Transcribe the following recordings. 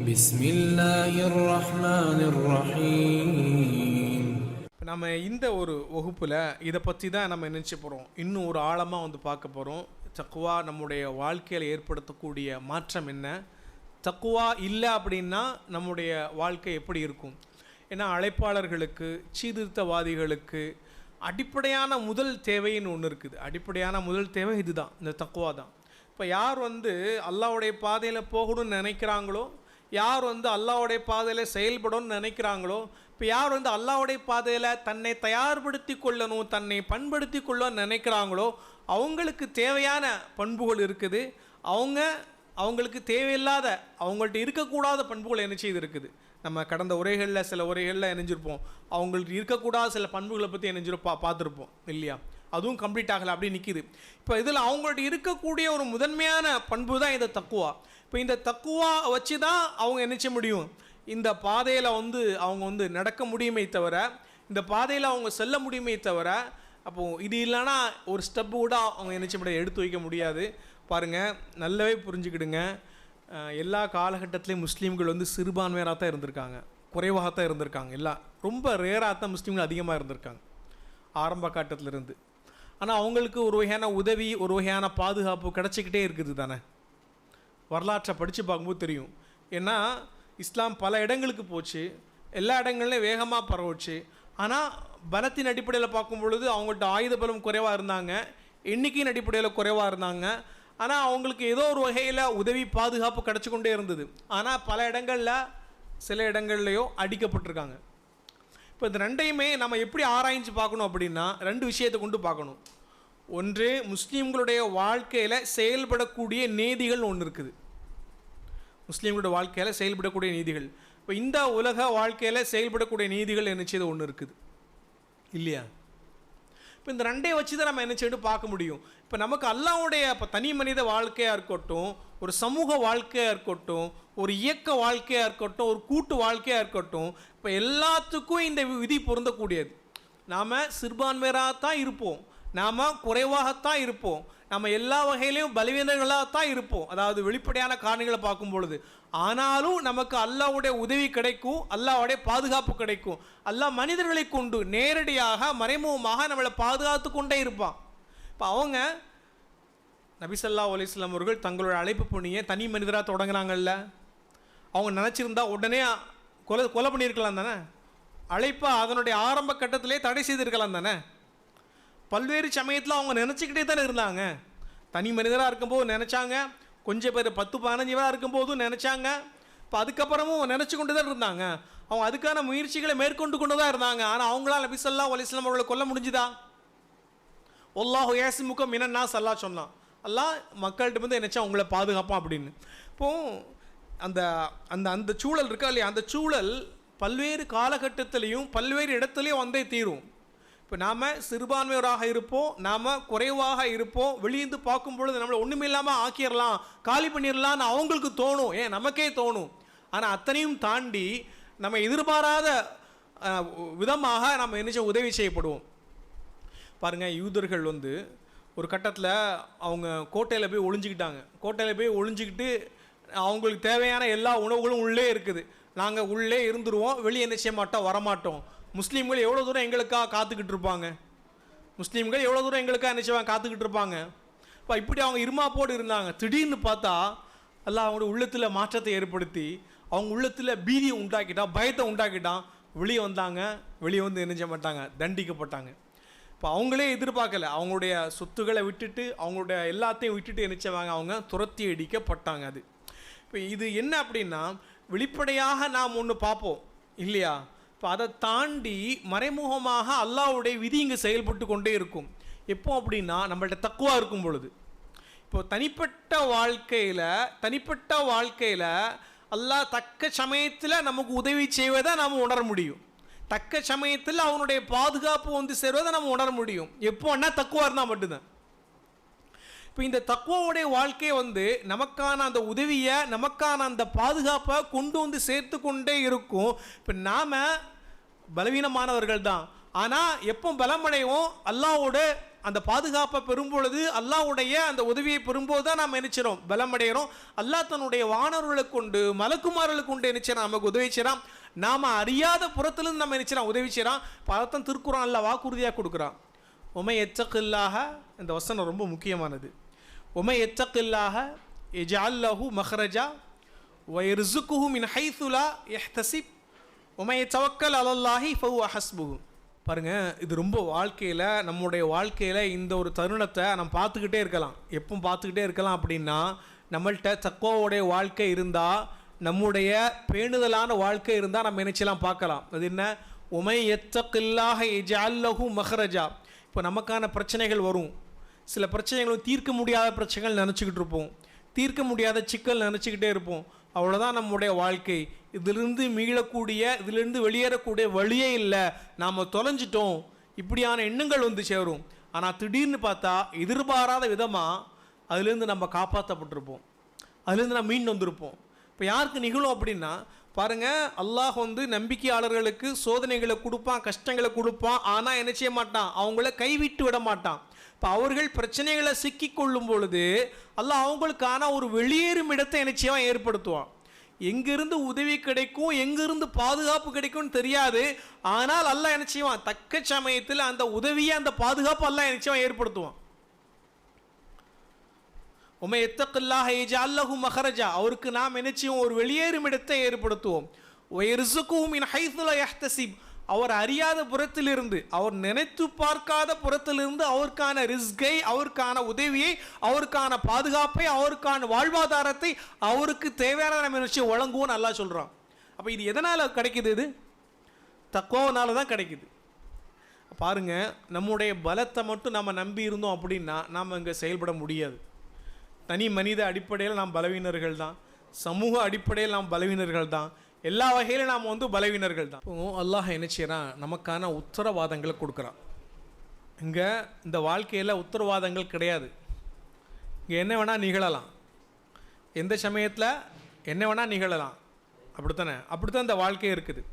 பிஸ்மில்லாஹிர் ரஹ்மானிர் ரஹீம். நம்ம இந்த ஒரு வகுப்பில் இதை பற்றி தான் நம்ம நினச்சி போகிறோம். இன்னும் ஒரு ஆழமாக வந்து பார்க்க போகிறோம். தக்குவா நம்முடைய வாழ்க்கையில் ஏற்படுத்தக்கூடிய மாற்றம் என்ன, தக்குவா இல்லை அப்படின்னா நம்முடைய வாழ்க்கை எப்படி இருக்கும். ஏன்னா அழைப்பாளர்களுக்கு, சீர்திருத்தவாதிகளுக்கு அடிப்படையான முதல் தேவைன்னு ஒன்று இருக்குது. அடிப்படையான முதல் தேவை இதுதான், இந்த தக்குவா தான். இப்போ யார் வந்து அல்லாஹ்வுடைய பாதையில் போகணும்னு நினைக்கிறாங்களோ, யார் வந்து அல்லாஹ்வுடைய பாதையில் செயல்படணும்னு நினைக்கிறாங்களோ, இப்போ யார் வந்து அல்லாஹ்வுடைய பாதையில் தன்னை தயார்படுத்தி கொள்ளணும், தன்னை பண்படுத்தி கொள்ளணும்னு நினைக்கிறாங்களோ அவங்களுக்கு தேவையான பண்புகள் இருக்குது. அவங்களுக்கு தேவையில்லாத, அவங்கள்ட்ட இருக்கக்கூடாத பண்புகள் என்ன செய்து இருக்குது. நம்ம கடந்த உரைகளில் சில உரைகளில் இணைஞ்சிருப்போம். அவங்களுக்கு இருக்கக்கூடாத சில பண்புகளை பற்றி பார்த்துருப்போம் இல்லையா. அதுவும் கம்ப்ளீட் ஆகலை, அப்படி நிற்கிது. இப்போ இதில் அவங்கள்ட்ட இருக்கக்கூடிய ஒரு முதன்மையான பண்பு தான் இந்த தக்குவா. இப்போ இந்த தக்குவா வச்சு தான் அவங்க என்ன செய்ய முடியும், இந்த பாதையில் வந்து அவங்க வந்து நடக்க முடியுமே தவிர, இந்த பாதையில் அவங்க செல்ல முடியுமே தவிர, அப்போது இது இல்லைன்னா ஒரு ஸ்டெப்பு கூட அவங்க என்ன செய்ய முடியாது, எடுத்து வைக்க முடியாது. பாருங்கள், நல்லாவே புரிஞ்சுக்கிடுங்க. எல்லா காலகட்டத்திலையும் முஸ்லீம்கள் வந்து சிறுபான்மையராக தான் இருந்திருக்காங்க, குறைவாக தான் இருந்திருக்காங்க. எல்லாம் ரொம்ப ரேராக தான் முஸ்லீம்கள் அதிகமாக இருந்திருக்காங்க ஆரம்ப காட்டத்திலிருந்து. ஆனால் அவங்களுக்கு ஒரு வகையான உதவி, ஒரு வகையான பாதுகாப்பு கிடச்சிக்கிட்டே இருக்குது தானே. வரலாற்றை படித்து பார்க்கும்போது தெரியும். ஏன்னா இஸ்லாம் பல இடங்களுக்கு போச்சு, எல்லா இடங்கள்லையும் வேகமாக பரவுச்சு. ஆனால் பலத்தின் அடிப்படையில் பார்க்கும் பொழுது அவங்கள்ட்ட ஆயுத பலம் குறைவாக இருந்தாங்க, எண்ணிக்கையின் அடிப்படையில் குறைவாக இருந்தாங்க. ஆனால் அவங்களுக்கு ஏதோ ஒரு வகையில் உதவி, பாதுகாப்பு கிடச்சி கொண்டே இருந்தது. ஆனால் பல இடங்களில், சில இடங்கள்லையோ அடிக்கப்பட்டிருக்காங்க. இப்போ இந்த ரெண்டையுமே நம்ம எப்படி ஆராய்ஞ்சு பார்க்கணும் அப்படின்னா, ரெண்டு விஷயத்தை கொண்டு பார்க்கணும். ஒன்று, முஸ்லீம்களுடைய வாழ்க்கையில் செயல்படக்கூடிய நீதிகள் ஒன்று இருக்குது. முஸ்லீம்களுடைய வாழ்க்கையில் செயல்படக்கூடிய நீதிகள், இப்போ இந்த உலக வாழ்க்கையில் செயல்படக்கூடிய நீதிகள் என்ன செய்து ஒன்று இருக்குது இல்லையா. இப்போ இந்த ரெண்டையை வச்சு தான் நம்ம என்ன செய்து பார்க்க முடியும். இப்போ நமக்கு அல்லாஹ்வுடைய இப்போ தனி மனித வாழ்க்கையாக இருக்கட்டும், ஒரு சமூக வாழ்க்கையாக இருக்கட்டும், ஒரு இயக்க வாழ்க்கையாக இருக்கட்டும், ஒரு கூட்டு வாழ்க்கையாக இருக்கட்டும், இப்போ எல்லாத்துக்கும் இந்த விதி பொருந்தக்கூடியது. நாம் சிறுபான்மையராக தான் இருப்போம், நாம் குறைவாகத்தான் இருப்போம், நம்ம எல்லா வகையிலையும் பலவீனங்களாகத்தான் இருப்போம், அதாவது வெளிப்படையான காரணங்களை பார்க்கும் பொழுது. ஆனாலும் நமக்கு அல்லாஹ்வுடைய உதவி கிடைக்கும், அல்லாஹ்வுடைய பாதுகாப்பு கிடைக்கும். அல்லாஹ் மனிதர்களை கொண்டு நேரடியாக மறைமுகமாக நம்மளை பாதுகாத்து கொண்டே இருப்பான். இப்போ அவங்க நபி ஸல்லல்லாஹு அலைஹி வஸல்லம் அவர்கள் தங்களோட அழைப்பு பணியை தனி மனிதராக தொடங்கினாங்கல்ல. அவங்க நினச்சிருந்தா உடனே கொலை பண்ணியிருக்கலாம் தானே. அழைப்பை அதனுடைய ஆரம்ப கட்டத்திலே தடை செய்திருக்கலாம் தானே. பல்வேறு சமயத்தில் அவங்க நினச்சிக்கிட்டே தானே இருந்தாங்க. தனி மனிதராக இருக்கும்போது நினச்சாங்க, கொஞ்சம் பேர் 10-15 பேராக இருக்கும்போதும் நினச்சாங்க. இப்போ அதுக்கப்புறமும் நினச்சி கொண்டு தான் இருந்தாங்க. அவங்க அதுக்கான முயற்சிகளை மேற்கொண்டு கொண்டு தான் இருந்தாங்க. ஆனால் அவங்களால் நபி ஸல்லல்லாஹு அலைஹி வஸல்லம் அவர்களை கொல்ல முடிஞ்சுதா? வல்லாஹு யஸிமுக மினன் நாஸ் அல்லாஹ் சொன்னான். அல்லாஹ் மக்கள்கிட்ட வந்து நினச்சா அவங்கள பாதுகாப்பான் அப்படின்னு. இப்போது அந்த அந்த அந்த சூழல் இருக்கா இல்லையா, அந்த சூழல் பல்வேறு காலகட்டத்திலையும் பல்வேறு இடத்துலையும் வந்தே தீரும். இப்போ நாம் சிறுபான்மையோராக இருப்போம், நாம் குறைவாக இருப்போம். வெளியேந்து பார்க்கும் பொழுது நம்மளை ஒன்றுமே இல்லாமல் ஆக்கிடலாம், காலி பண்ணிடலான்னு அவங்களுக்கு தோணும், ஏன் நமக்கே தோணும். ஆனால் அத்தனையும் தாண்டி நம்ம எதிர்பாராத விதமாக நம்ம என்ன உதவி செய்யப்படுவோம். பாருங்கள், யூதர்கள் வந்து ஒரு கட்டத்தில் அவங்க கோட்டையில் போய் ஒளிஞ்சிக்கிட்டாங்க. கோட்டையில் போய் ஒளிஞ்சிக்கிட்டு அவங்களுக்கு தேவையான எல்லா உணவுகளும் உள்ளே இருக்குது, நாங்கள் உள்ளே இருந்துருவோம், வெளியே என்ன செய்ய மாட்டோம், வரமாட்டோம். முஸ்லீம்கள் எவ்வளோ தூரம் எங்களுக்காக காத்துக்கிட்டு இருப்பாங்க, முஸ்லீம்கள் எவ்வளோ தூரம் எங்களுக்காக என்ன செய்வாங்க, காத்துக்கிட்டு இருப்பாங்க. இப்போ இப்படி அவங்க இருமாப்போடு இருந்தாங்க. திடீர்னு பார்த்தா அல்லாஹ் அவங்களோட உள்ளத்தில் மாற்றத்தை ஏற்படுத்தி அவங்க உள்ளத்தில் பீதியை உண்டாக்கிட்டான், பயத்தை உண்டாக்கிட்டான். வெளியே வந்தாங்க, வெளியே வந்து என்ன செய்ய மாட்டாங்க, தண்டிக்கப்பட்டாங்க. இப்போ அவங்களே எதிர்பார்க்கல, அவங்களுடைய சொத்துக்களை விட்டுட்டு, அவங்களுடைய எல்லாத்தையும் விட்டுட்டு என்ன செய்வாங்க, அவங்க துரத்தி அடிக்கப்பட்டாங்க. அது இப்போ இது என்ன அப்படின்னா, வெளிப்படையாக நாம் ஒன்று பார்ப்போம் இல்லையா. இப்போ அதை தாண்டி மறைமுகமாக அல்லாஹ்வுடைய விதி இங்கே செயல்பட்டு கொண்டே இருக்கும். எப்போ அப்படின்னா, நம்மள்ட்ட தக்குவா இருக்கும் பொழுது. இப்போ தனிப்பட்ட வாழ்க்கையில் அல்லாஹ் தக்க சமயத்தில் நமக்கு உதவி செய்வதை நாம் உணர முடியும், தக்க சமயத்தில் அவனுடைய பாதுகாப்பு வந்து சேர்வதை நம்ம உணர முடியும். எப்போன்னா தக்குவா இருந்தால் மட்டும்தான். இப்போ இந்த தக்குவாவுடைய வாழ்க்கையை வந்து நமக்கான அந்த உதவியை, நமக்கான அந்த பாதுகாப்பை கொண்டு வந்து சேர்த்து கொண்டே இருக்கும். இப்போ நாம் பலவீனமானவர்கள் தான், ஆனால் எப்போ பலமடைவோம், அல்லாஹ்வோட அந்த பாதுகாப்பை பெறும் பொழுது, அல்லாஹ்வுடைய அந்த உதவியை பெறும்போது தான் நாம் நினைச்சிரோம் பலம் அடைகிறோம். அல்லாஹ் தன்னுடைய வானவர்களை கொண்டு மலக்குமார்களை கொண்டு நினைச்சிடான் நமக்கு உதவி செய்யறான். நாம அறியாத புறத்திலிருந்து நம்ம நினைச்சிடான் உதவி செய்யறான். பலத்தன் திருக்குறான் அல்லாஹ் வாக்குறுதியாக கொடுக்குறான். உமை எத்தகில்லாக, இந்த வசனம் ரொம்ப முக்கியமானது. உமை எத்தகில்லாக இஜஅல் லஹு மஹ்ரஜா வயர்ஸுகுஹு மின் ஹைஸு லா யஹ்தஸிப் உமை தவக்கல் அலல்லாஹி ஃபஹுவ ஹஸ்புஹு. பாருங்க, இது ரொம்ப வாழ்க்கையில், நம்முடைய வாழ்க்கையில் இந்த ஒரு தருணத்தை நம்ம பார்த்துக்கிட்டே இருக்கலாம். எப்போ பார்த்துக்கிட்டே இருக்கலாம் அப்படின்னா, நம்மள்கிட்ட தக்வாவுடைய வாழ்க்கை இருந்தால், நம்முடைய பேணுதலான வாழ்க்கை இருந்தால் நம்ம நினைச்சலாம் பார்க்கலாம். அது என்ன? உமை எத்தகில்லாஹ இஜஅல் லஹு மஹ்ரஜா. இப்போ நமக்கான பிரச்சனைகள் வரும். சில பிரச்சனைகளும் தீர்க்க முடியாத பிரச்சனைகள் நினச்சிக்கிட்டு இருப்போம், தீர்க்க முடியாத சிக்கல் நினச்சிக்கிட்டே இருப்போம். அவ்வளோதான் நம்முடைய வாழ்க்கை. இதிலிருந்து மீளக்கூடிய, இதிலிருந்து வெளியேறக்கூடிய வழியே இல்லை, நாம் தொலைஞ்சிட்டோம், இப்படியான எண்ணங்கள் வந்து சேரும். ஆனால் திடீர்னு பார்த்தா எதிர்பாராத விதமாக அதுலேருந்து நம்ம காப்பாற்றப்பட்டிருப்போம், அதுலேருந்து நம்ம மீண்டு வந்திருப்போம். இப்போ யாருக்கு நிகழும் அப்படின்னா பாருங்கள், அல்லாஹ் வந்து நம்பிக்கையாளர்களுக்கு சோதனைகளை கொடுப்பான், கஷ்டங்களை கொடுப்பான். ஆனால் என்ன செய்ய மாட்டான்? அவங்கள கைவிட்டு விட மாட்டான். இப்போ அவர்கள் பிரச்சனைகளை சிக்கி கொள்ளும் பொழுது அல்லாஹ் அவங்களுக்கான ஒரு வெளியேறும் இடத்தை நிச்சயமாக ஏற்படுத்துவான். எங்கிருந்து உதவி கிடைக்கும், எங்கிருந்து பாதுகாப்பு கிடைக்கும்னு தெரியாது. ஆனால் அல்லாஹ் என்ன செய்வான்? தக்க சமயத்தில் அந்த உதவியை, அந்த பாதுகாப்பு அல்லாஹ் நிச்சயமாக ஏற்படுத்துவான். உமை எத்தகில்லாஹ இஜஅல் லஹு மஹ்ரஜா, அவருக்கு நாம் என்ன செய்வோம்? ஒரு வெளியேறும் இடத்தை ஏற்படுத்துவோம். வயர்ஸுகுஹு மின் ஹைஸு லா யஹ்தஸிப், அவர் அறியாத புறத்திலிருந்து, அவர் நினைத்து பார்க்காத புறத்திலிருந்து அவருக்கான ரிஸ்கை, அவருக்கான உதவியை, அவருக்கான பாதுகாப்பை, அவருக்கான வாழ்வாதாரத்தை அவருக்கு தேவையான நம்ம விஷயம் வழங்குவோம் நல்லா சொல்கிறான். அப்போ இது எதனால் கிடைக்குது? இது தக்வானால தான் கிடைக்குது. பாருங்கள், நம்முடைய பலத்தை மட்டும் நம்ம நம்பி இருந்தோம் அப்படின்னா நாம் இங்கே செயல்பட முடியாது. தனி மனித அடிப்படையில் நாம் பலவீனர்கள் தான், சமூக அடிப்படையில் நாம் பலவீனர்கள் தான், எல்லா வகையிலும் நாம் வந்து பலவீனர்கள் தான். அல்லாஹ் என்ன செய்யறான்? நமக்கான உத்தரவாதங்களை கொடுக்குறான். இங்கே இந்த வாழ்க்கையில் உத்தரவாதங்கள் கிடையாது. இங்கே என்ன வேணால் நிகழலாம், எந்த சமயத்தில் என்ன வேணால் நிகழலாம், அப்படித்தானே? அப்படித்தான் இந்த வாழ்க்கை இருக்குது.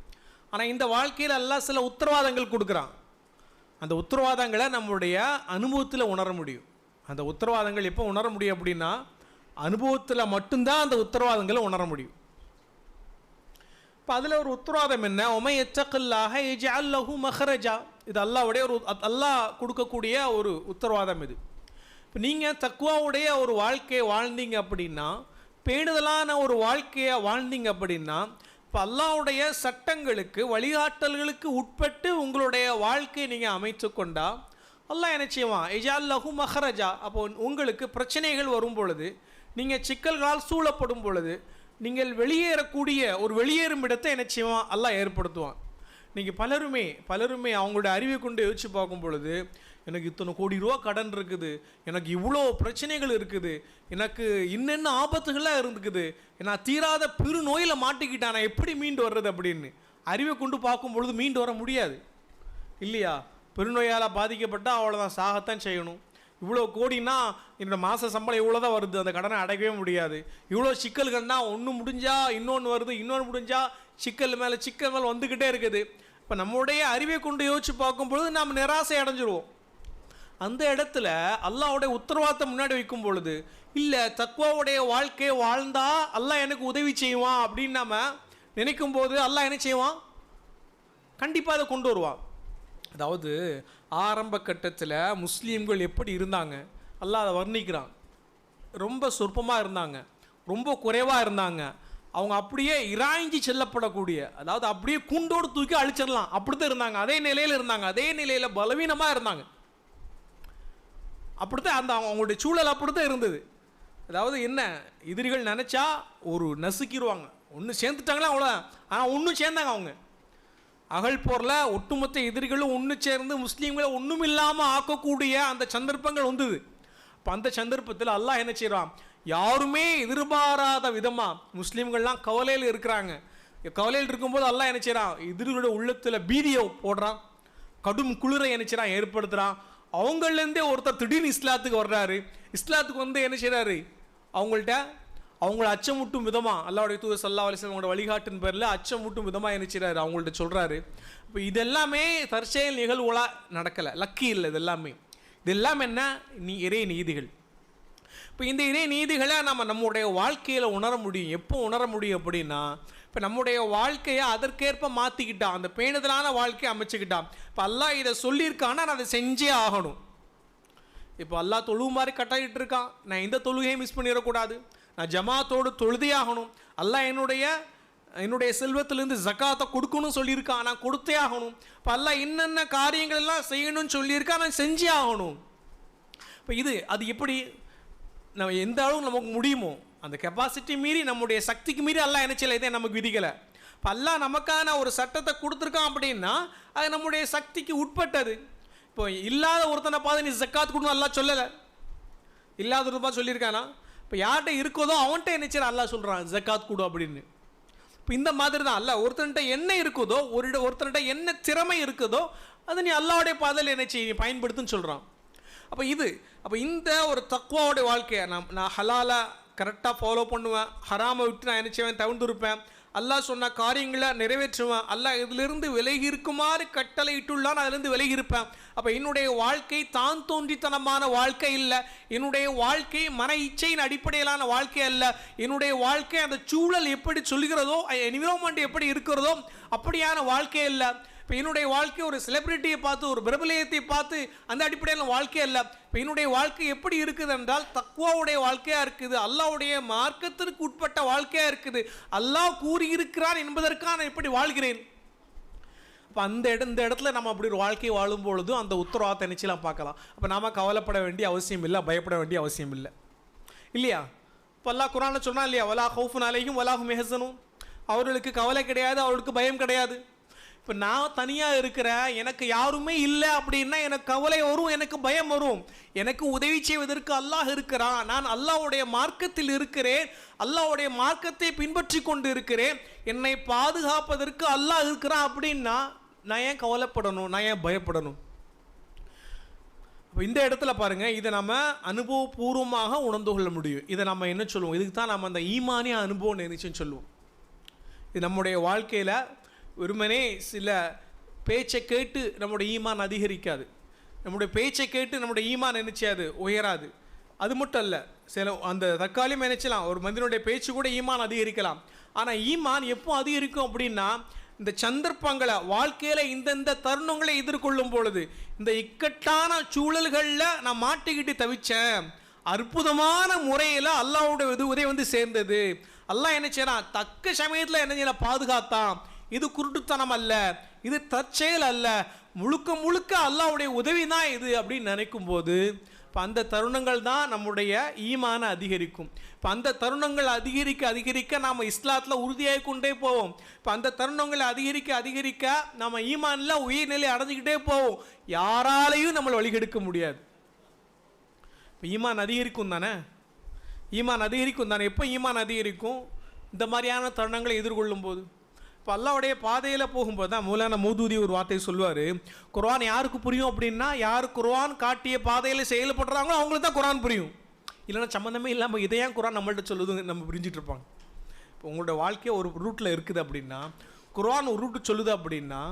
ஆனால் இந்த வாழ்க்கையில் அல்லாஹ் சில உத்தரவாதங்கள் கொடுக்குறான். அந்த உத்தரவாதங்களை நம்முடைய அனுபவத்தில் உணர முடியும். அந்த உத்தரவாதங்கள் எப்போ உணர முடியும் அப்படின்னா, அனுபவத்தில் மட்டும்தான் அந்த உத்தரவாதங்களை உணர முடியும். இப்போ அதில் ஒரு உத்தரவாதம் என்ன? உமை எத்தகில்லாஹ இஜஅல் லஹு மஹ்ரஜா. இது அல்லாஹ்வுடைய ஒரு, அல்லாஹ் கொடுக்கக்கூடிய ஒரு உத்தரவாதம் இது. இப்போ நீங்கள் தக்வாவுடைய ஒரு வாழ்க்கையை வாழ்ந்தீங்க அப்படின்னா, பேணுதலான ஒரு வாழ்க்கையை வாழ்ந்தீங்க அப்படின்னா, இப்போ அல்லாஹ்வுடைய சட்டங்களுக்கு, வழிகாட்டல்களுக்கு உட்பட்டு உங்களுடைய வாழ்க்கையை நீங்கள் அமைத்து கொண்டா அல்லாஹ் என்ன செய்வான்? இஜஅல் லஹு மஹ்ரஜா. அப்போ உங்களுக்கு பிரச்சனைகள் வரும் பொழுது, நீங்கள் சிக்கல்களால் சூழப்படும் பொழுது, நீங்கள் வெளியேறக்கூடிய ஒரு வெளியேறும் இடத்தை என்ன செய்வான்? அல்லாஹ் ஏற்படுத்துவான். நீங்கள் பலருமே அவங்களோட அறிவை கொண்டு யோசிச்சு பார்க்கும் பொழுது, எனக்கு இத்தனை கோடி ரூபா கடன் இருக்குது, எனக்கு இவ்வளோ பிரச்சனைகள் இருக்குது, எனக்கு இன்னென்ன ஆபத்துகள்லாம் இருந்துக்குது, நான் தீராத பெரு நோயில் மாட்டிக்கிட்டேன், நான் எப்படி மீண்டு வர்றது அப்படின்னு அறிவை கொண்டு பார்க்கும் பொழுது மீண்டு வர முடியாது இல்லையா? பெருநோயால் பாதிக்கப்பட்டால் அவ்வளோதான், சாகத்தான் செய்யணும். இவ்வளோ கோடின்னா என்னோட மாத சம்பளம் இவ்வளோ தான் வருது, அந்த கடனை அடைக்கவே முடியாது. இவ்வளோ சிக்கல்கள்னா ஒன்று முடிஞ்சால் இன்னொன்று வருது, இன்னொன்று முடிஞ்சால் சிக்கல் மேலே வந்துக்கிட்டே இருக்குது. இப்போ நம்முடைய அறிவை கொண்டு யோசிச்சு பார்க்கும்பொழுது நாம் நிராசை அடைஞ்சிருவோம். அந்த இடத்துல அல்லாஹ்வுடைய உத்தரவாதத்தை முன்னாடி வைக்கும் பொழுது, இல்லை தக்வாவுடைய வாழ்க்கையை வாழ்ந்தா அல்லாஹ் எனக்கு உதவி செய்வான் அப்படின்னு நம்ம நினைக்கும் போது அல்லாஹ் என்ன செய்வான்? கண்டிப்பாக அதை கொண்டு வருவான். அதாவது ஆரம்ப கட்டத்தில் முஸ்லீம்கள் எப்படி இருந்தாங்க அல்லாஹ் அதை வர்ணிக்கிறான். ரொம்ப சொற்பமாக இருந்தாங்க, ரொம்ப குறைவாக இருந்தாங்க. அவங்க அப்படியே இராய்ஞ்சி செல்லப்படக்கூடிய, அதாவது அப்படியே கூண்டோடு தூக்கி அழிச்சிடலாம் அப்படித்தான் இருந்தாங்க. அதே நிலையில் இருந்தாங்க, அதே நிலையில் பலவீனமாக இருந்தாங்க. அப்படித்தான் அந்த அவங்களுடைய சூழல் அப்படித்தான் இருந்தது. அதாவது என்ன, எதிரிகள் நினச்சா ஒரு நசுக்கிடுவாங்க, ஒன்று சேர்ந்துட்டாங்களா அவ்வளோதான். ஆனால் ஒன்றும் சேர்ந்தாங்க அவங்க. அகல் போரில் ஒட்டுமொத்த எதிரிகளும் ஒன்று சேர்ந்து முஸ்லீம்களை ஒன்றும் இல்லாமல் ஆக்கக்கூடிய அந்த சந்தர்ப்பங்கள் வந்தது. இப்போ அந்த சந்தர்ப்பத்தில் அல்லாஹ் என்ன செய்கிறான்? யாருமே எதிர்பாராத விதமாக முஸ்லீம்கள்லாம் கவலையில் இருக்கிறாங்க. கவலையில் இருக்கும்போது அல்லாஹ் என்ன செய்கிறான்? எதிரிகளோட உள்ளத்தில் பீதியை போடுறான், கடும் குளிரை என்ன செய்கிறான்? ஏற்படுத்துகிறான். அவங்கள்லேருந்தே ஒருத்தர் திடீர்னு இஸ்லாத்துக்கு வர்றாரு. இஸ்லாத்துக்கு வந்து என்ன செய்கிறாரு? அவங்கள அச்சமூட்டும் விதமாக அல்லாஹ்வுடைய தூதர் ஸல்லல்லாஹு அலைஹி வஸல்லம் அவங்களோட வழிகாட்டின் பேரில் அச்சமூட்டும் விதமாக என்ன செய்கிறாரு? அவங்கள்ட்ட சொல்கிறாரு. இப்போ இதெல்லாமே தற்செயல் நிகழ்வுகளாக நடக்கலை, லக்கி இல்லை. இதெல்லாம் என்ன? இறை நீதிகள். இப்போ இந்த இறை நீதிகளை நம்முடைய வாழ்க்கையில் உணர முடியும். எப்போ உணர முடியும் அப்படின்னா, இப்போ நம்முடைய வாழ்க்கையை அதற்கேற்ப மாற்றிக்கிட்டான், அந்த பேணுதலான வாழ்க்கையை அமைச்சுக்கிட்டான். இப்போ அல்லாஹ் இதை சொல்லியிருக்கான்னா நான் அதை செஞ்சே ஆகணும். இப்போ அல்லாஹ் தொழுவு மாதிரி கட்டாயிட்டு இருக்கான், நான் எந்த தொழுகையும் மிஸ் பண்ணிடக்கூடாது, நான் ஜமாத்தோடு தொழுதே ஆகணும். அல்லாஹ் என்னுடைய செல்வத்திலேருந்து ஜக்காத்தை கொடுக்கணும்னு சொல்லியிருக்கான், நான் கொடுத்தே ஆகணும். இப்போ அல்லாஹ் என்னென்ன காரியங்கள் எல்லாம் செய்யணும்னு சொல்லியிருக்கான், நான் செஞ்சே ஆகணும். இப்போ அது எப்படி நம்ம எந்த அளவுக்கு நமக்கு முடியுமோ அந்த கெப்பாசிட்டி மீறி, நம்முடைய சக்திக்கு மீறி அல்லாஹ் என்ன செய்யலை, இதை நமக்கு விதிக்கலை. இப்போ அல்லாஹ் நமக்கான ஒரு சட்டத்தை கொடுத்துருக்கான் அப்படின்னா அது நம்முடைய சக்திக்கு உட்பட்டது. இப்போ இல்லாத ஒருத்தனை பார்த்து நீ ஜக்காத் கொடுன்னு அல்லாஹ் சொல்லலை, இல்லாத ஒரு பார்த்து சொல்லியிருக்கானா? இப்போ யார்கிட்ட இருக்கதோ அவன்கிட்ட என்ன செய்ய அல்லாஹ் சொல்கிறான் ஜக்காத் கொடு அப்படின்னு. இப்போ இந்த மாதிரி தான் அல்லாஹ் ஒருத்தன்கிட்ட என்ன இருக்குதோ, ஒருத்தன்கிட்ட என்ன திறமை இருக்குதோ அது நீ அல்லாஹ்வுடைய பாதையில் என்ன செய்ய பயன்படுத்துன்னு சொல்கிறான். அப்போ இந்த ஒரு தக்வாவுடைய வாழ்க்கையை நான் ஹலாலை கரெக்டாக ஃபாலோ பண்ணுவேன், ஹராமை விட்டு நான் என்ன செய்வேன், தவிர்த்துருப்பேன், அல்லாஹ் சொன்ன காரியங்களை நிறைவேற்றுவேன், அல்லாஹ் இதிலிருந்து விலகி இருக்குமாறு கட்டளை இட்டுள்ளான், அதிலிருந்து விலகி இருப்பேன். அப்போ என்னுடைய வாழ்க்கை தான் தோன்றித்தனமான வாழ்க்கை இல்லை, என்னுடைய வாழ்க்கை மன இச்சையின் அடிப்படையிலான வாழ்க்கை அல்ல, என்னுடைய வாழ்க்கை அந்த சூழல் எப்படி சொல்கிறதோ, என்விரான்மெண்ட் எப்படி இருக்கிறதோ அப்படியான வாழ்க்கை இல்லை. இப்போ என்னுடைய வாழ்க்கை ஒரு செலிபிரிட்டியை பார்த்து, ஒரு பிரபலியத்தை பார்த்து அந்த அடிப்படையில் வாழ்க்கை அல்ல. இப்போ என்னுடைய வாழ்க்கை எப்படி இருக்குது என்றால் தக்வாவுடைய வாழ்க்கையாக இருக்குது, அல்லாஹ்வுடைய மார்க்கத்திற்கு உட்பட்ட வாழ்க்கையாக இருக்குது, அல்லாஹ் கூறியிருக்கிறான் என்பதற்காக நான் எப்படி வாழ்கிறேன். அப்போ இந்த இடத்துல நம்ம அப்படி ஒரு வாழ்க்கையை வாழும் பொழுதும் அந்த உத்தரவாதத்தை நிச்சயம் பார்க்கலாம். அப்போ நாம் கவலைப்பட வேண்டிய அவசியம் இல்லை, பயப்பட வேண்டிய அவசியம் இல்லை, இல்லையா? இப்போ அல்லாஹ் குர்ஆனில் சொன்னா இல்லையா, வலா ஹவுஃபுன் அலைஹிம் வலா ஹும் யஹ்ஸனூன், அவர்களுக்கு கவலை கிடையாது, அவர்களுக்கு பயம் கிடையாது. இப்போ நான் தனியாக இருக்கிறேன், எனக்கு யாருமே இல்லை அப்படின்னா எனக்கு கவலை வரும், எனக்கு பயம் வரும். எனக்கு உதவி செய்வதற்கு அல்லாஹ் இருக்கிறான், நான் அல்லாஹ்வுடைய மார்க்கத்தில் இருக்கிறேன், அல்லாஹ்வுடைய மார்க்கத்தை பின்பற்றி கொண்டு இருக்கிறேன், என்னை பாதுகாப்பதற்கு அல்லாஹ் இருக்கிறான் அப்படின்னா நான் ஏன் கவலைப்படணும், நான் ஏன் பயப்படணும்? இப்போ இந்த இடத்துல பாருங்கள், இதை நம்ம அனுபவபூர்வமாக உணர்ந்து கொள்ள முடியும். இதை நம்ம என்ன சொல்லுவோம், இதுக்கு தான் நம்ம அந்த ஈமானிய அனுபவம் நினைச்சுன்னு சொல்லுவோம். இது நம்முடைய வாழ்க்கையில் வெறுமனே சில பேச்சை கேட்டு நம்முடைய ஈமான் அதிகரிக்காது, நம்முடைய பேச்சை கேட்டு நம்முடைய ஈமான் நினைச்சாது உயராது. அது மட்டும் இல்லை, சில அந்த தற்காலிகம் நினைச்சலாம் ஒரு மனிதனுடைய பேச்சு கூட ஈமான் அதிகரிக்கலாம். ஆனால் ஈமான் எப்போ அதிகரிக்கும் அப்படின்னா இந்த சந்தர்ப்பங்களை வாழ்க்கையில் இந்தந்த தருணங்களை எதிர்கொள்ளும் பொழுது, இந்த இக்கட்டான சூழல்களில் நான் மாட்டிக்கிட்டு தவிச்சேன், அற்புதமான முறையில் அல்லாஹ்வுடைய உதவி வந்து சேர்ந்தது, அல்லாஹ் என்ன செய்யறான் தக்க சமயத்தில் என்ன செய்யலாம் பாதுகாத்தான், இது குருட்டுத்தனம் அல்ல, இது தற்செயல் அல்ல, முழுக்க முழுக்க அல்லாஹ்வுடைய உதவி தான் இது அப்படின்னு நினைக்கும் போது இப்போ அந்த தருணங்கள் தான் நம்முடைய ஈமான அதிகரிக்கும். இப்போ அந்த தருணங்கள் அதிகரிக்க அதிகரிக்க நாம் இஸ்லாத்தில் உறுதியாகி கொண்டே போவோம். இப்போ அந்த தருணங்களை அதிகரிக்க அதிகரிக்க நம்ம ஈமானில் உயர்நிலை அடைஞ்சிக்கிட்டே போவோம், யாராலையும் நம்மளை வழிகெடுக்க முடியாது. இப்போ ஈமான் அதிகரிக்கும் தானே, ஈமான் அதிகரிக்கும் தானே. எப்போ ஈமான் அதிகரிக்கும்? இந்த மாதிரியான தருணங்களை எதிர்கொள்ளும் போது. இப்போ அல்லாஹ்வுடைய பாதையில் போகும்போது தான் மௌலானா மௌதூதி ஒரு வார்த்தை சொல்லுவார், குர்ஆன் யாருக்கு புரியும் அப்படின்னா யார் குர்ஆன் காட்டிய பாதையில் செயல்படுறாங்களோ அவங்களுக்கு தான் குர்ஆன் புரியும், இல்லைன்னா சம்மந்தமே இல்லாமல் இதை ஏன் குர்ஆன் நம்மள்கிட்ட சொல்லுது நம்ம புரிஞ்சிட்டு இருப்பாங்க. இப்போ உங்களோட வாழ்க்கையை ஒரு ரூட்டில் இருக்குது அப்படின்னா, குர்ஆன் ஒரு ரூட்டு சொல்லுது அப்படின்னா,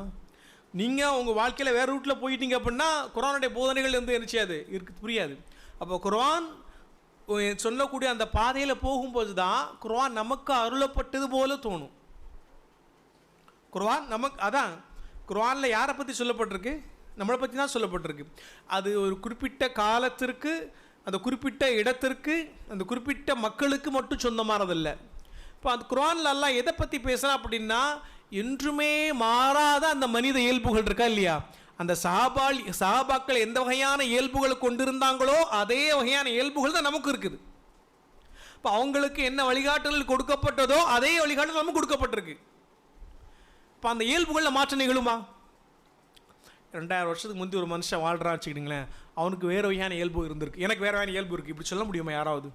நீங்கள் உங்கள் வாழ்க்கையில் வேறு ரூட்டில் போயிட்டீங்க அப்படின்னா குர்ஆனுடைய போதனைகள் வந்து நினச்சியாது புரியாது. அப்போ குர்ஆன் சொல்லக்கூடிய அந்த பாதையில் போகும்போது தான் குர்ஆன் நமக்கு அருளப்பட்டது போல தோணும். குர்ஆன் நமக்கு அதான் குர்ஆனில் யாரை பற்றி சொல்லப்பட்டிருக்கு, நம்மளை பற்றி தான் சொல்லப்பட்டிருக்கு. அது ஒரு குறிப்பிட்ட காலத்திற்கு, அந்த குறிப்பிட்ட இடத்திற்கு, அந்த குறிப்பிட்ட மக்களுக்கு மட்டும் சொந்தமானதில்லை. இப்போ அந்த குர்ஆனில் அல்லாஹ் எதை பற்றி பேசுகிறான் அப்படின்னா, என்றுமே மாறாத அந்த மனித இயல்புகள் இருக்கா இல்லையா, அந்த சஹாபாக்கள் எந்த வகையான இயல்புகளை கொண்டிருந்தாங்களோ அதே வகையான இயல்புகள் தான் நமக்கு இருக்குது. இப்போ அவங்களுக்கு என்ன வழிகாட்டுதல் கொடுக்கப்பட்டதோ அதே வழிகாட்டுதல் நமக்கு கொடுக்கப்பட்டிருக்கு. இப்போ அந்த இயல்புகளில் மாற்றம் நிகழுமா? 2000 வருஷத்துக்கு முந்தி ஒரு மனுஷன் வாழ்கிறான்னு வச்சுக்கிட்டிங்களேன், அவனுக்கு வேறு வகையான இயல்பு இருந்திருக்கு, எனக்கு வேறு வகையான இயல்பு இருக்குது, இப்படி சொல்ல முடியுமா? யாராவது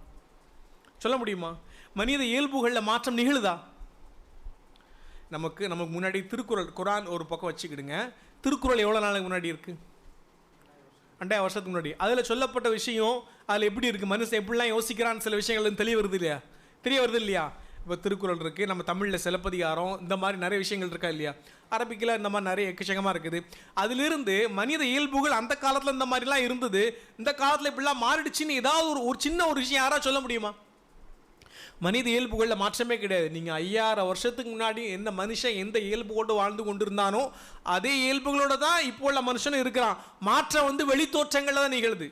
சொல்ல முடியுமா? மனித இயல்புகளில் மாற்றம் நிகழுதா? நமக்கு முன்னாடி திருக்குறள், குர்ஆன் ஒரு பக்கம் வச்சுக்கிடுங்க, திருக்குறள் எவ்வளோ நாளுக்கு முன்னாடி இருக்குது? 2000 வருஷத்துக்கு முன்னாடி. அதில் சொல்லப்பட்ட விஷயம் அதில் எப்படி இருக்குது, மனுஷன் எப்படிலாம் யோசிக்கிறான்னு சில விஷயங்கள் தெரிய வருது இல்லையா? இப்போ திருக்குறள் இருக்குது, நம்ம தமிழில் சிலப்பதிகாரம், இந்த மாதிரி நிறைய விஷயங்கள் இருக்கா இல்லையா, அரபிக்கில் இந்த மாதிரி நிறைய எக்கச்சக்கமாக இருக்குது. அதிலிருந்து மனித இயல்புகள் அந்த காலத்தில் இந்த மாதிரிலாம் இருந்தது, இந்த காலத்தில் இப்படிலாம் மாறிடுச்சுன்னு ஏதாவது ஒரு சின்ன ஒரு விஷயம் யாராவது சொல்ல முடியுமா? மனித இயல்புகளில் மாற்றமே கிடையாது. நீங்கள் 5000 வருஷத்துக்கு முன்னாடி எந்த மனுஷன் எந்த இயல்புகளோடு வாழ்ந்து கொண்டிருந்தானோ அதே இயல்புகளோட தான் இப்போ உள்ள மனுஷனும் இருக்கிறான். மாற்றம் வெளித்தோற்றங்களில் தான் நிகழுது.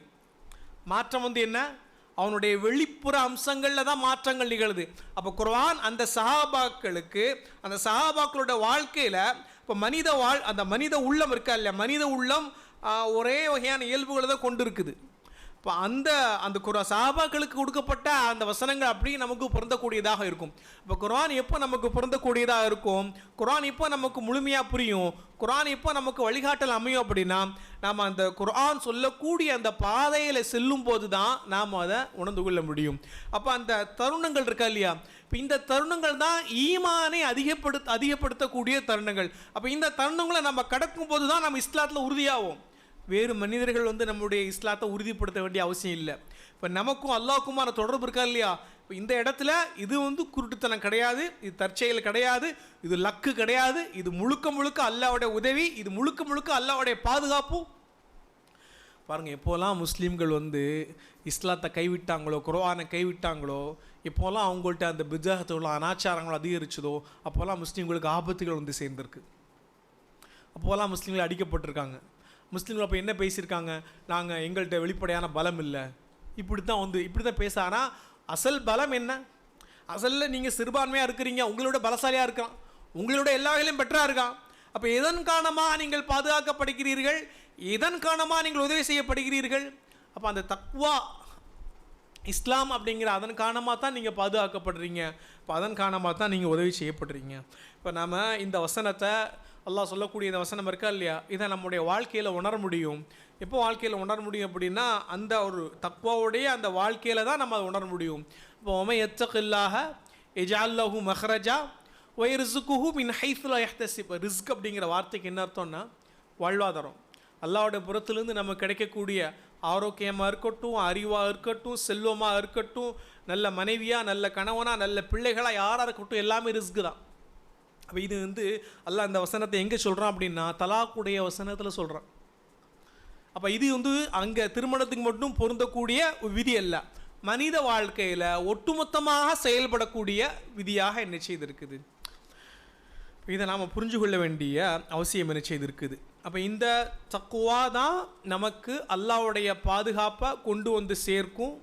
மாற்றம் என்ன? அவனுடைய வெளிப்புற அம்சங்களில் தான் மாற்றங்கள் நிகழுது. அப்போ குர்ஆன் அந்த சஹாபாக்களுக்கு, அந்த சஹாபாக்களோட வாழ்க்கையில் இப்போ அந்த மனித உள்ளம் இருக்கா இல்லையா, மனித உள்ளம் ஒரே வகையான இயல்புகளை தான் கொண்டு இருக்குது. இப்போ அந்த சஹாபாக்களுக்கு கொடுக்கப்பட்ட அந்த வசனங்கள் அப்படி நமக்கு பொருந்தக்கூடியதாக இருக்கும். இப்போ குர்ஆன் எப்போ நமக்கு பொருந்தக்கூடியதாக இருக்கும், குர்ஆன் எப்போ நமக்கு முழுமையாக புரியும், குர்ஆன் எப்போ நமக்கு வழிகாட்டல் அமையும் அப்படின்னா, நாம் அந்த குர்ஆன் சொல்லக்கூடிய அந்த பாதையில் செல்லும் போது தான் நாம் அதை உணர்ந்து கொள்ள முடியும். அப்போ அந்த தருணங்கள் இருக்கா இல்லையா, இப்போ இந்த தருணங்கள் தான் ஈமானை அதிகப்படுத்தக்கூடிய தருணங்கள். அப்போ இந்த தருணங்களை நம்ம கடக்கும் போது தான் நம்ம இஸ்லாத்தில் உறுதியாகும். வேறு மனிதர்கள் நம்முடைய இஸ்லாத்தை உறுதிப்படுத்த வேண்டிய அவசியம் இல்லை. இப்போ நமக்கும் அல்லாஹ்க்குமான தொடர்பு இருக்கா இல்லையா, இப்போ இந்த இடத்துல இது குருட்டுத்தனம் கிடையாது, இது தற்செயல் கிடையாது, இது லக்கு கிடையாது, இது முழுக்க முழுக்க அல்லாஹ்வுடைய உதவி, இது முழுக்க முழுக்க அல்லாஹ்வுடைய பாதுகாப்பு. பாருங்கள், எப்போலாம் முஸ்லீம்கள் இஸ்லாத்தை கைவிட்டாங்களோ, குர்ஆனை கைவிட்டாங்களோ, இப்போலாம் அவங்கள்ட்ட அந்த பிஜாகத்தோட அனாச்சாரங்கள் அதிகரிச்சதோ, அப்போல்லாம் முஸ்லீம்களுக்கு ஆபத்துகள் சேர்ந்துருக்கு. அப்போலாம் முஸ்லீம்கள் அடிக்கப்பட்டிருக்காங்க. முஸ்லீம்கள் அப்போ என்ன பேசியிருக்காங்க, நாங்கள் எங்கள்கிட்ட வெளிப்படையான பலம் இல்லை, இப்படி தான் பேச. ஆனால் அசல் பலம் என்ன? அசலில் நீங்கள் சிறுபான்மையாக இருக்கிறீங்க, உங்களோட பலசாலியாக இருக்கான், உங்களோட எல்லா வகையிலும் பெட்டராக இருக்கான். அப்போ எதன் காரணமாக நீங்கள் பாதுகாக்கப்படுகிறீர்கள், எதன் காரணமாக நீங்கள் உதவி செய்யப்படுகிறீர்கள்? அப்போ அந்த தக்வா இஸ்லாம் அப்படிங்கிற அதன் காரணமாக தான் நீங்கள் பாதுகாக்கப்படுறீங்க, இப்போ அதன் காரணமாக தான் நீங்கள் உதவி செய்யப்படுறீங்க. இப்போ நாம் இந்த வசனத்தை, அல்லாஹ் சொல்லக்கூடிய இந்த வசனம் இருக்கா இல்லையா, இதை நம்முடைய வாழ்க்கையில் உணர முடியும். எப்போ வாழ்க்கையில் உணர முடியும் அப்படின்னா, அந்த ஒரு தக்வாவுடைய அந்த வாழ்க்கையில் தான் நம்ம அதை உணர முடியும். இப்போ ஒமை யத்தகில்லாஹ யஜ்அல் லஹு மஹ்ரஜா வ யர்ஸுகுஹு மின் ஹைஸு லா யஹ்தஸிப். ரிஸ்க் அப்படிங்கிற வார்த்தைக்கு என்ன அர்த்தம்னா வாழ்வாதாரம். அல்லாஹ்வுடைய புறத்திலிருந்து நமக்கு கிடைக்கக்கூடிய ஆரோக்கியமாக இருக்கட்டும், அறிவாக இருக்கட்டும், செல்வமாக இருக்கட்டும், நல்ல மனைவியாக, நல்ல கணவனாக, நல்ல பிள்ளைகளாக, யாராக இருக்கட்டும், எல்லாமே ரிஸ்க் தான். அப்போ இது அல்லாஹ் இந்த வசனத்தை எங்கே சொல்கிறான் அப்படின்னா, தலாக்குடைய வசனத்தில் சொல்கிறான். அப்போ இது அங்கே திருமணத்துக்கு மட்டும் பொருந்தக்கூடிய விதி அல்ல, மனித வாழ்க்கையில் ஒட்டுமொத்தமாக செயல்படக்கூடிய விதியாக என்ன செய்திருக்குது. இதை நாம் புரிஞ்சு கொள்ள வேண்டிய அவசியம் என்ன செய்திருக்குது. அப்போ இந்த தக்குவா தான் நமக்கு அல்லாஹ்வுடைய பாதுகாப்பை கொண்டு சேர்க்கும்.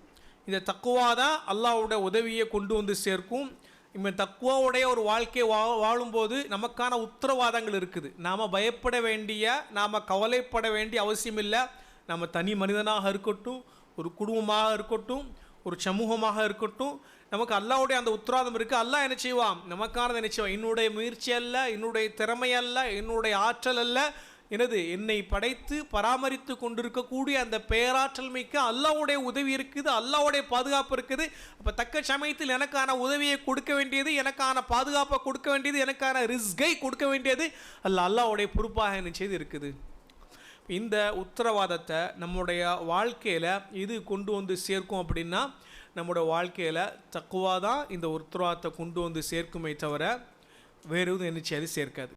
இந்த தக்குவா தான் அல்லாஹ்வுடைய உதவியை கொண்டு சேர்க்கும். இப்போ தக்குவாவுடைய ஒரு வாழ்க்கையை வாழும்போது நமக்கான உத்தரவாதங்கள் இருக்குது. நாம் பயப்பட வேண்டிய, நாம் கவலைப்பட வேண்டிய அவசியம் இல்லை. நம்ம தனி மனிதனாக இருக்கட்டும், ஒரு குடும்பமாக இருக்கட்டும், ஒரு சமூகமாக இருக்கட்டும், நமக்கு அல்லாஹ்வுடைய அந்த உத்தரவாதம் இருக்குது. அல்லாஹ் என்ன செய்வான், நமக்கானது என்ன செய்வான். என்னுடைய முயற்சி அல்ல, என்னுடைய திறமை அல்ல, என்னுடைய ஆற்றல் அல்ல, என்னை படைத்து பராமரித்து கொண்டிருக்கக்கூடிய அந்த பேராற்றல் மிக்க அல்லாஹ்வுடைய உதவி இருக்குது, அல்லாஹ்வுடைய பாதுகாப்பு இருக்குது. அப்போ தக்க சமயத்தில் எனக்கான உதவியை கொடுக்க வேண்டியது, எனக்கான பாதுகாப்பை கொடுக்க வேண்டியது, எனக்கான ரிஸ்கை கொடுக்க வேண்டியது அல்லாஹ்வுடைய பொறுப்பாக என்ன செய்து இருக்குது. இந்த உத்தரவாதத்தை நம்முடைய வாழ்க்கையில் இது கொண்டு சேர்க்கும் அப்படின்னா, நம்முடைய வாழ்க்கையில் தக்குவா தான் இந்த உத்தரவாதத்தை கொண்டு சேர்க்குமே தவிர வேறு எதுவும் என்ன செய்யாது சேர்க்காது.